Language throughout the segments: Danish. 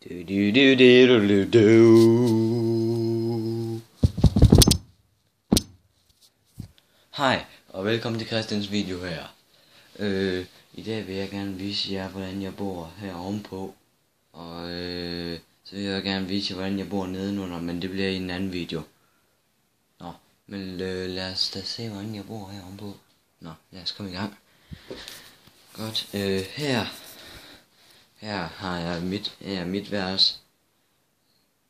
Du, du, du, du, du, du. Hej, og velkommen til Christians video her. I dag vil jeg gerne vise jer, hvordan jeg bor her ovenpå. Og så vil jeg gerne vise jer, hvordan jeg bor nedenunder, men det bliver i en anden video. Nå, men lad os da se, hvordan jeg bor her ovenpå. Nå, lad os komme i gang. Godt, her har jeg mit værelse.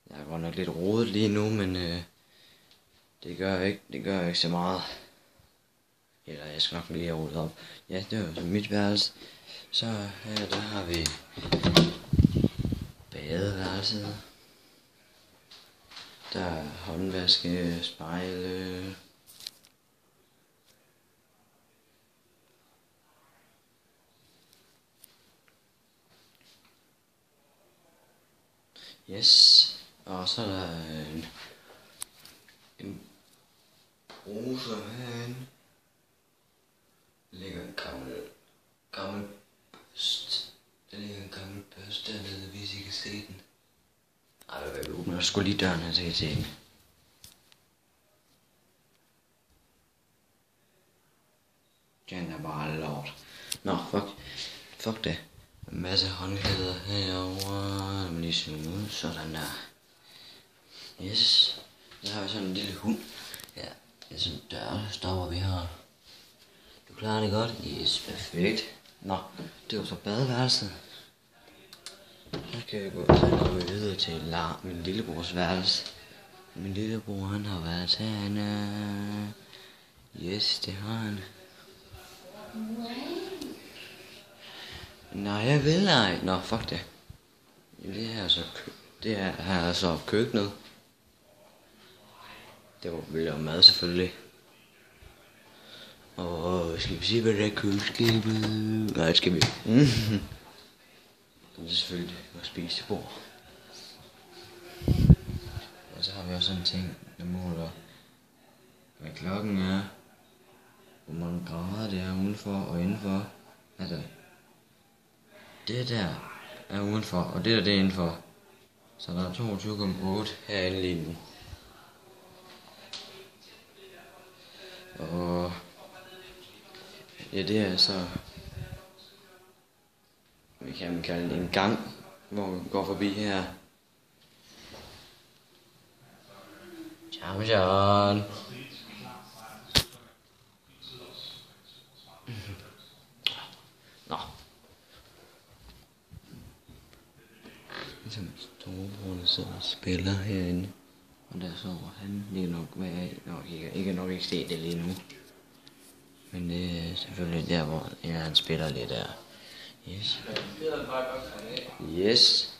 Jeg er godt nok lidt rodet lige nu, men det gør ikke så meget. Eller jeg skal nok lige have rodet op. Ja, det var så mit værelse. Så her der har vi badeværelset. Der er håndvaske, spejle. Yes, og så er der en bruse herinde. Der ligger en gammel børst. Der ligger en gammel børst dernede, hvis I kan se den. Ej, jeg åbner sgu lige døren her, så kan I se den. Den er bare lort. Nå, fuck det. En masse håndklæder herovre. Lad mig lige zoome ud. Sådan der. Yes. Så har vi sådan en lille hund. Ja, det er sådan der stopper vi her. Du klarer det godt? Yes, perfekt. Nå, det var så badeværelset. Så kan jeg gå videre til min lillebrors værelse. Min lillebror, han har været herinde. Yes, det har han. Nej, jeg vil ej. Nå, fuck det. Det her er så køkkenet. Det var vel om mad selvfølgelig. Og skal vi se, hvad der er i køleskabet? Nej, det skal vi ikke. Det er selvfølgelig vores spisebord. Og så har vi også sådan en ting, der måler, hvad klokken er, hvor mange grader det er udenfor og indenfor. Altså, det der er udenfor, og det der det er indenfor. Så der er 22,8 herinde lige nu. Og ja, det er så, vi kan kalde det en gang, hvor vi går forbi her. Charmation. Nå. Ligesom storebror, der sidder og spiller herinde. Og der sover han lige nok ikke se det lige nu. Men det er selvfølgelig der, hvor han spiller lidt der. Yes. Yes.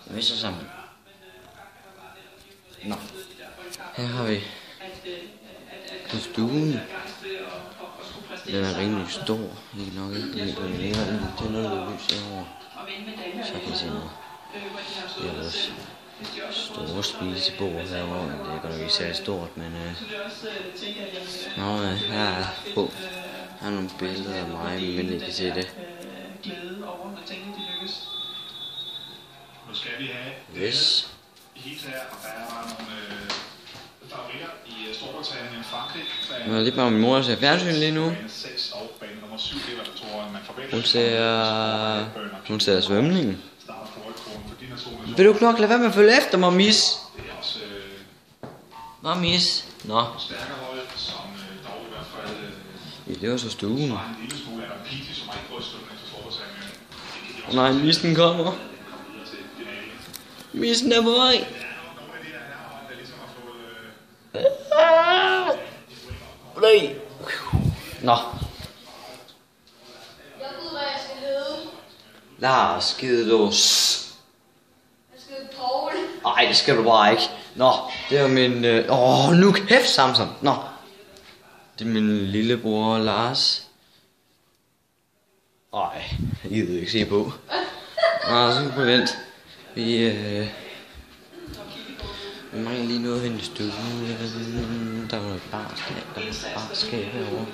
Vi er så sammen. Nå. Her har vi på stuen. Den er rimelig stor. Ikke nok ikke lige. Den ligger lidt til noget lys herovre. Så kan I se noget. Det er vores store spisebord herovre. Det er godt nok ikke særlig stort, men her er nogle billeder af mig, men I kan se det. Yes. Jeg er lige bare min mor, der ser fjernsyn lige nu. Hun ser svømning. Vil du nok lade være med at følge efter mig, mis? Nå, mis. Nå. Ja, det var så stuen. Nej, missen kommer. Missen er på vej. Nej. Nå. Jeg ved, hvad jeg skal hedde. Lars Skidelås. Jeg skal hedde Paul. Ej, det skal du bare ikke. Nå, det er min... nu kæft, Samson. Nå. Det er min lillebror, Lars. Ej, jeg gider ikke se på. Nå, så kan vi vente. Vi mangler lige noget hen i stuen. Der var et barskab herovre.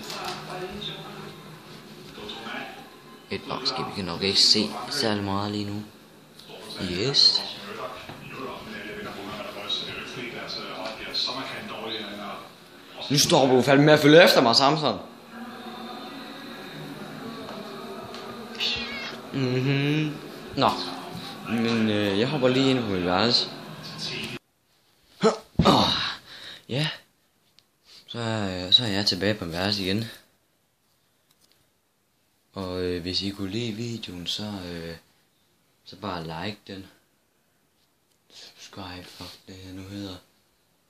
et bakskib. Vi kan nok ikke se særlig meget lige nu. Yes. Nu står du fandme med at følge efter mig, Samson. Nå. Men jeg hopper lige ind på mit værelse. Ja. Så er jeg tilbage på mit værelse igen. Og hvis I kunne lide videoen, så bare like den. Subscribe, fuck det her nu hedder.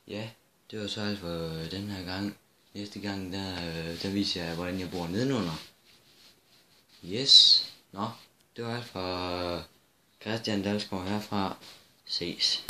Ja, det var så alt for den her gang. Næste gang, der viser jeg, hvordan jeg bor nedenunder. Yes. Nå, det var alt for Christian Dalsgaard herfra. Ses.